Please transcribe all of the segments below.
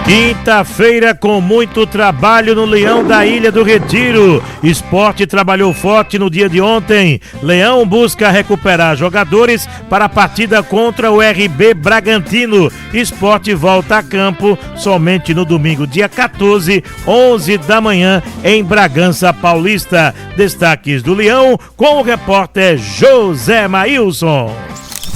Quinta-feira com muito trabalho no Leão da Ilha do Retiro. Sport trabalhou forte no dia de ontem. Leão busca recuperar jogadores para a partida contra o RB Bragantino. Sport volta a campo somente no domingo, dia 14, 11 da manhã, em Bragança Paulista. Destaques do Leão com o repórter José Maílson.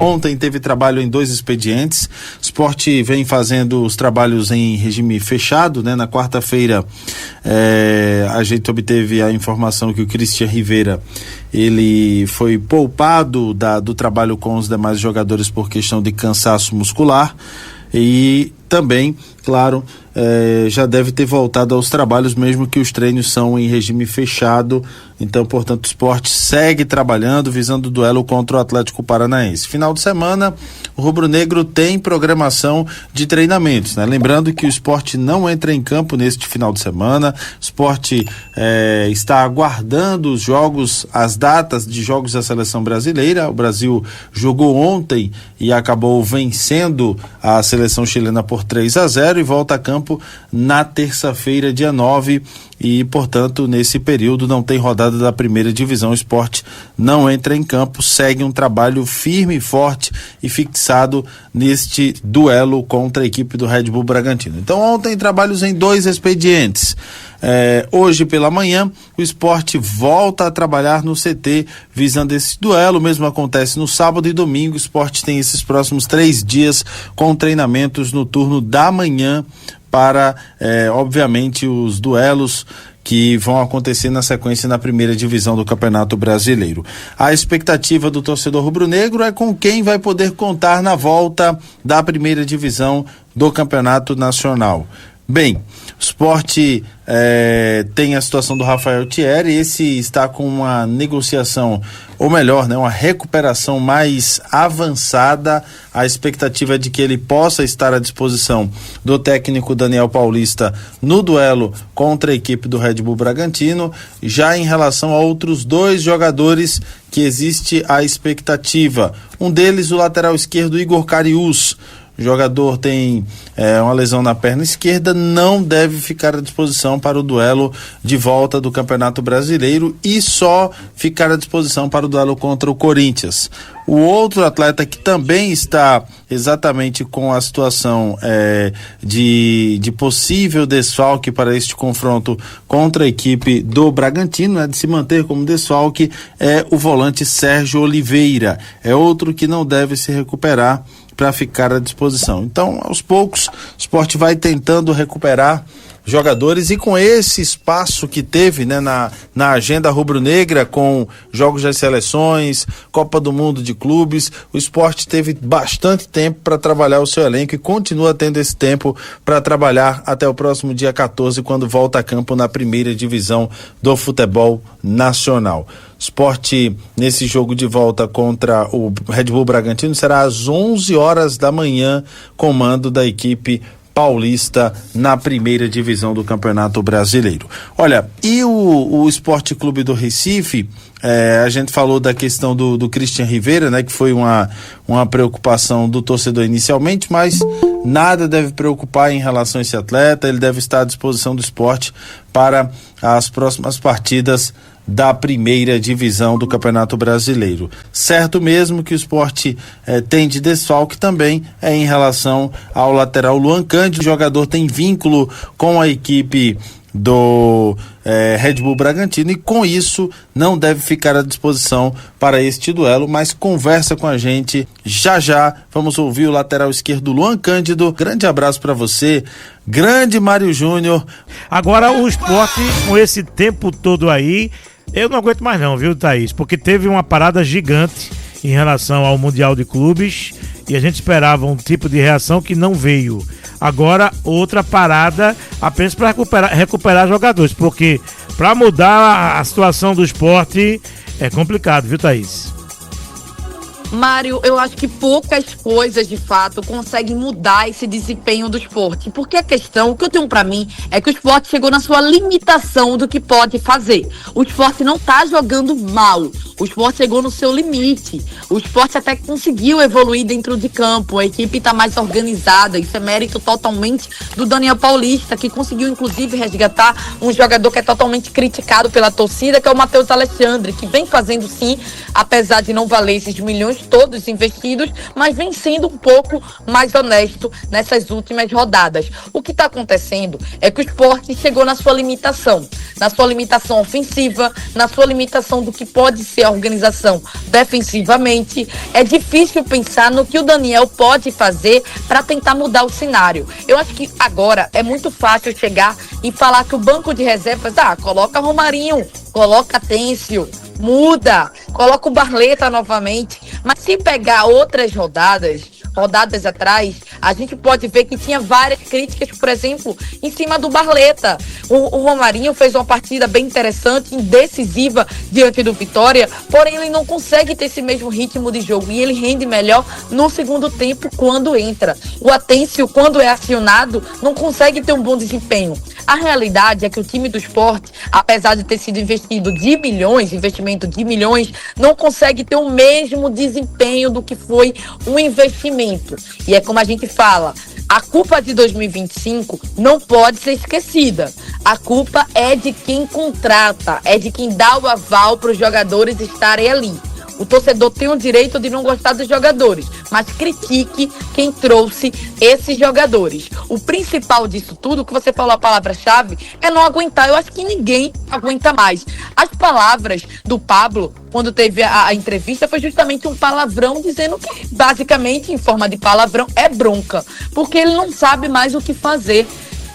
Ontem teve trabalho em 2 expedientes. Sport vem fazendo os trabalhos em regime fechado, né? Na quarta-feira a gente obteve a informação que o Christian Rivera ele foi poupado do trabalho com os demais jogadores por questão de cansaço muscular e também, claro, já deve ter voltado aos trabalhos, mesmo que os treinos são em regime fechado. Então, portanto, o Sport segue trabalhando, visando o duelo contra o Atlético Paranaense. Final de semana, o Rubro Negro tem programação de treinamentos, né? Lembrando que o Sport não entra em campo neste final de semana. O Sport está aguardando os jogos, as datas de jogos da seleção brasileira. O Brasil jogou ontem e acabou vencendo a seleção chilena por 3-0 e volta a campo na terça-feira, dia 9, e, portanto, nesse período não tem rodada da primeira divisão. O Sport não entra em campo, segue um trabalho firme, forte e fixado neste duelo contra a equipe do Red Bull Bragantino. Então, ontem trabalhos em 2 expedientes. Hoje pela manhã o Sport volta a trabalhar no CT visando esse duelo. O mesmo acontece no sábado e domingo. O Sport tem esses próximos 3 dias com treinamentos no turno da manhã para, obviamente, os duelos que vão acontecer na sequência na primeira divisão do Campeonato Brasileiro. A expectativa do torcedor rubro-negro é com quem vai poder contar na volta da primeira divisão do Campeonato Nacional. Bem, o Sport tem a situação do Rafael Thierry. Esse está com uma negociação, ou melhor, né, uma recuperação mais avançada. A expectativa é de que ele possa estar à disposição do técnico Daniel Paulista no duelo contra a equipe do Red Bull Bragantino. Já em relação a outros 2 jogadores que existe a expectativa, um deles o lateral esquerdo Igor Cariús. O jogador tem uma lesão na perna esquerda, não deve ficar à disposição para o duelo de volta do Campeonato Brasileiro e só ficar à disposição para o duelo contra o Corinthians. O outro atleta que também está exatamente com a situação de possível desfalque para este confronto contra a equipe do Bragantino, né, de se manter como desfalque, é o volante Sérgio Oliveira. É outro que não deve se recuperar para ficar à disposição. Então, aos poucos, o Sport vai tentando recuperar jogadores e com esse espaço que teve, né, na agenda rubro-negra, com jogos das seleções, Copa do Mundo de clubes, o Sport teve bastante tempo para trabalhar o seu elenco e continua tendo esse tempo para trabalhar até o próximo dia 14, quando volta a campo na primeira divisão do futebol nacional. Sport, nesse jogo de volta contra o Red Bull Bragantino, será às 11 horas da manhã, comando da equipe paulista na primeira divisão do Campeonato Brasileiro. Olha, e o Esporte Clube do Recife, a gente falou da questão do Christian Rivera, né, que foi uma preocupação do torcedor inicialmente, mas nada deve preocupar em relação a esse atleta. Ele deve estar à disposição do Sport para as próximas partidas da primeira divisão do Campeonato Brasileiro. Certo mesmo que o Sport tem de desfalque também em relação ao lateral Luan Cândido. O jogador tem vínculo com a equipe do Red Bull Bragantino e com isso não deve ficar à disposição para este duelo, mas conversa com a gente já. Vamos ouvir o lateral esquerdo Luan Cândido. Grande abraço para você, grande Mário Júnior. Agora o Sport, com esse tempo todo aí, eu não aguento mais não, viu, Thaís? Porque teve uma parada gigante em relação ao Mundial de Clubes e a gente esperava um tipo de reação que não veio. Agora, outra parada apenas para recuperar jogadores, porque para mudar a situação do Sport é complicado, viu, Thaís? Mário, eu acho que poucas coisas, de fato, conseguem mudar esse desempenho do esporte. Porque a questão, o que eu tenho pra mim, é que o esporte chegou na sua limitação do que pode fazer. O esporte não tá jogando mal. O esporte chegou no seu limite. O esporte até conseguiu evoluir dentro de campo. A equipe tá mais organizada. Isso é mérito totalmente do Daniel Paulista, que conseguiu, inclusive, resgatar um jogador que é totalmente criticado pela torcida, que é o Matheus Alexandre, que vem fazendo, sim, apesar de não valer esses milhões todos investidos, mas vem sendo um pouco mais honesto nessas últimas rodadas. O que está acontecendo é que o esporte chegou na sua limitação ofensiva, na sua limitação do que pode ser a organização defensivamente. É difícil pensar no que o Daniel pode fazer para tentar mudar o cenário. Eu acho que agora é muito fácil chegar e falar que o banco de reservas, coloca Romarinho, coloca Têncio, muda, coloca o Barleta novamente. Mas se pegar outras rodadas atrás, a gente pode ver que tinha várias críticas, por exemplo, em cima do Barleta. O Romarinho fez uma partida bem interessante, decisiva diante do Vitória, porém ele não consegue ter esse mesmo ritmo de jogo e ele rende melhor no segundo tempo quando entra. O Atêncio, quando é acionado, não consegue ter um bom desempenho. A realidade é que o time do esporte, apesar de ter sido investimento de milhões, não consegue ter o mesmo desempenho do que foi um investimento. E é como a gente fala, a culpa de 2025 não pode ser esquecida. A culpa é de quem contrata, é de quem dá o aval para os jogadores estarem ali. O torcedor tem o direito de não gostar dos jogadores, mas critique quem trouxe esses jogadores. O principal disso tudo, que você falou a palavra-chave, é não aguentar. Eu acho que ninguém aguenta mais. As palavras do Pablo, quando teve a entrevista, foi justamente um palavrão, dizendo que, basicamente, em forma de palavrão, é bronca. Porque ele não sabe mais o que fazer.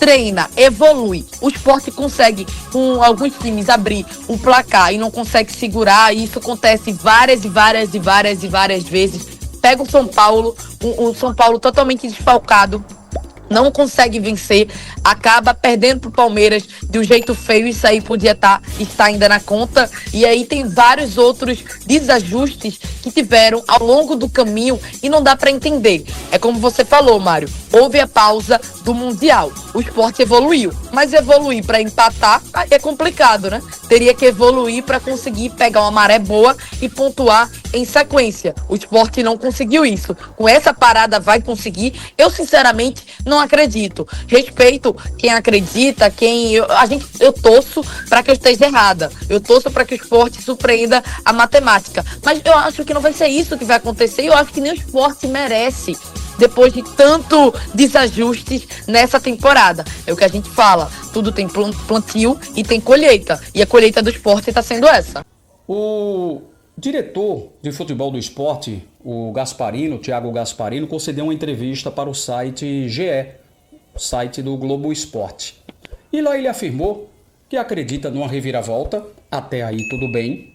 Treina, evolui. O esporte consegue, com alguns times, abrir o placar e não consegue segurar. E isso acontece várias vezes. Pega o São Paulo, o São Paulo totalmente desfalcado, não consegue vencer, acaba perdendo pro Palmeiras de um jeito feio. Isso aí podia estar ainda na conta. E aí tem vários outros desajustes que tiveram ao longo do caminho e não dá para entender. É como você falou, Mário, houve a pausa do Mundial. O esporte evoluiu, mas evoluir para empatar é complicado, né? Teria que evoluir para conseguir pegar uma maré boa e pontuar em sequência. O esporte não conseguiu isso. Com essa parada vai conseguir? Eu, sinceramente, não acredito. Respeito quem acredita, eu torço para que eu esteja errada. Eu torço para que o esporte surpreenda a matemática. Mas eu acho que não vai ser isso que vai acontecer. Eu acho que nem o esporte merece, depois de tanto desajustes nessa temporada. É o que a gente fala, tudo tem plantio e tem colheita, e a colheita do esporte está sendo essa. O diretor de futebol do esporte, o Thiago Gasparino, concedeu uma entrevista para o site GE, site do Globo Esporte. E lá ele afirmou que acredita numa reviravolta, até aí tudo bem,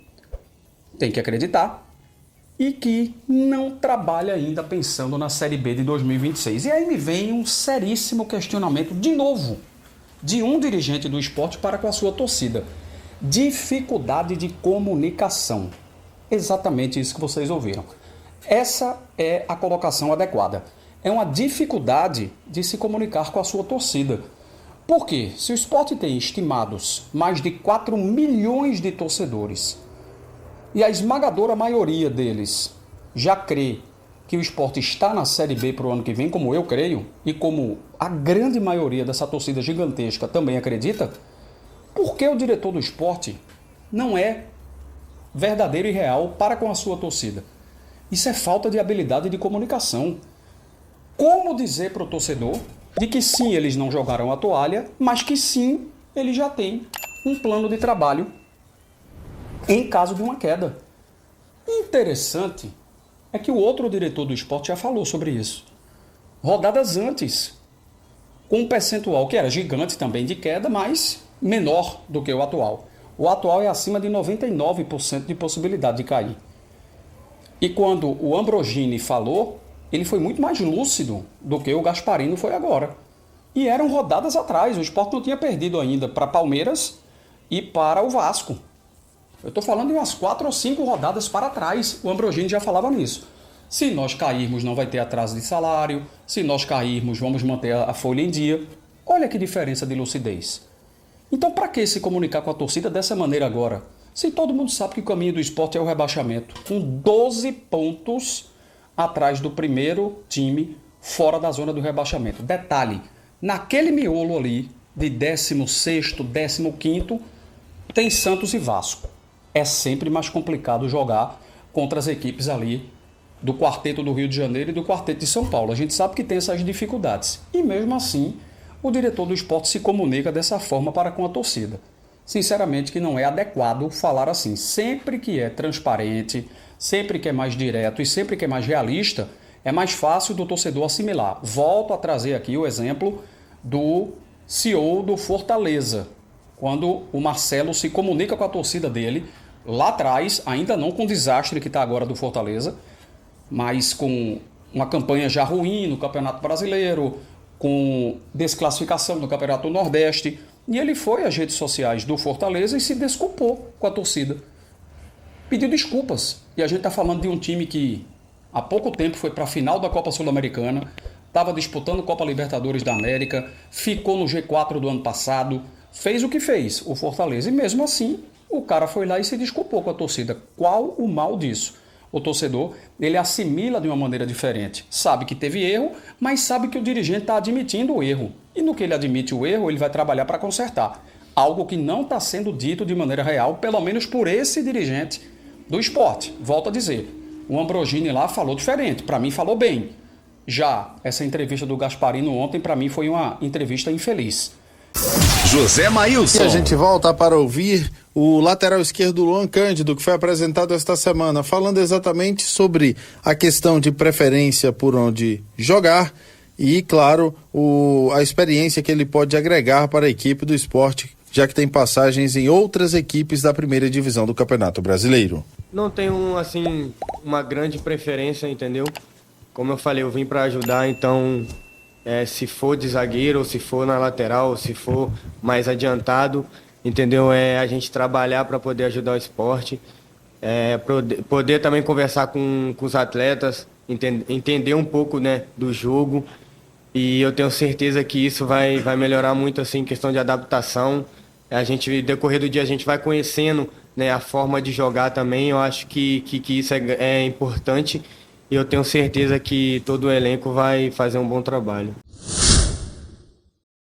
tem que acreditar, e que não trabalha ainda pensando na Série B de 2026. E aí me vem um seríssimo questionamento, de novo, de um dirigente do esporte para com a sua torcida. Dificuldade de comunicação. Exatamente isso que vocês ouviram. Essa é a colocação adequada. É uma dificuldade de se comunicar com a sua torcida. Por quê? Se o esporte tem estimados mais de 4 milhões de torcedores, e a esmagadora maioria deles já crê que o esporte está na Série B para o ano que vem, como eu creio, e como a grande maioria dessa torcida gigantesca também acredita, por que o diretor do esporte não é verdadeiro e real para com a sua torcida? Isso é falta de habilidade de comunicação. Como dizer para o torcedor de que sim, eles não jogaram a toalha, mas que sim, eles já têm um plano de trabalho em caso de uma queda. Interessante é que o outro diretor do esporte já falou sobre isso. Rodadas antes, com um percentual que era gigante também de queda, mas menor do que o atual. O atual é acima de 99% de possibilidade de cair. E quando o Ambrogini falou, ele foi muito mais lúcido do que o Gasparino foi agora. E eram rodadas atrás, o esporte não tinha perdido ainda para Palmeiras e para o Vasco. Eu estou falando de umas 4 ou 5 rodadas para trás, o Ambrogini já falava nisso. Se nós cairmos, não vai ter atraso de salário. Se nós cairmos, vamos manter a folha em dia. Olha que diferença de lucidez. Então, para que se comunicar com a torcida dessa maneira agora? Se todo mundo sabe que o caminho do esporte é o rebaixamento, com 12 pontos atrás do primeiro time fora da zona do rebaixamento. Detalhe, naquele miolo ali, de 16º, 15º, tem Santos e Vasco. É sempre mais complicado jogar contra as equipes ali do quarteto do Rio de Janeiro e do quarteto de São Paulo. A gente sabe que tem essas dificuldades. E mesmo assim, o diretor do esporte se comunica dessa forma para com a torcida. Sinceramente que não é adequado falar assim. Sempre que é transparente, sempre que é mais direto e sempre que é mais realista, é mais fácil do torcedor assimilar. Volto a trazer aqui o exemplo do CEO do Fortaleza, quando o Marcelo se comunica com a torcida dele, lá atrás, ainda não com o desastre que está agora do Fortaleza, mas com uma campanha já ruim no Campeonato Brasileiro, com desclassificação do Campeonato Nordeste, e ele foi às redes sociais do Fortaleza e se desculpou com a torcida. Pediu desculpas. E a gente está falando de um time que há pouco tempo foi para a final da Copa Sul-Americana, estava disputando Copa Libertadores da América, ficou no G4 do ano passado, fez o que fez, o Fortaleza, e mesmo assim o cara foi lá e se desculpou com a torcida. Qual o mal disso? O torcedor, ele assimila de uma maneira diferente. Sabe que teve erro, mas sabe que o dirigente está admitindo o erro. E no que ele admite o erro, ele vai trabalhar para consertar. Algo que não está sendo dito de maneira real, pelo menos por esse dirigente do esporte. Volto a dizer, o Ambrogini lá falou diferente, para mim falou bem. Já essa entrevista do Gasparino ontem, para mim, foi uma entrevista infeliz. José Maílson. E a gente volta para ouvir o lateral esquerdo Luan Cândido, que foi apresentado esta semana, falando exatamente sobre a questão de preferência por onde jogar e, claro, a experiência que ele pode agregar para a equipe do esporte, já que tem passagens em outras equipes da primeira divisão do Campeonato Brasileiro. Não tenho, assim, uma grande preferência, entendeu? Como eu falei, eu vim para ajudar, então... se for de zagueiro, ou se for na lateral, ou se for mais adiantado, entendeu? A gente trabalhar para poder ajudar o esporte, poder também conversar com os atletas, entender um pouco, né, do jogo, e eu tenho certeza que isso vai melhorar muito, assim, em questão de adaptação. A gente, no decorrer do dia, a gente vai conhecendo, né, a forma de jogar também. Eu acho que isso é importante. E eu tenho certeza que todo o elenco vai fazer um bom trabalho.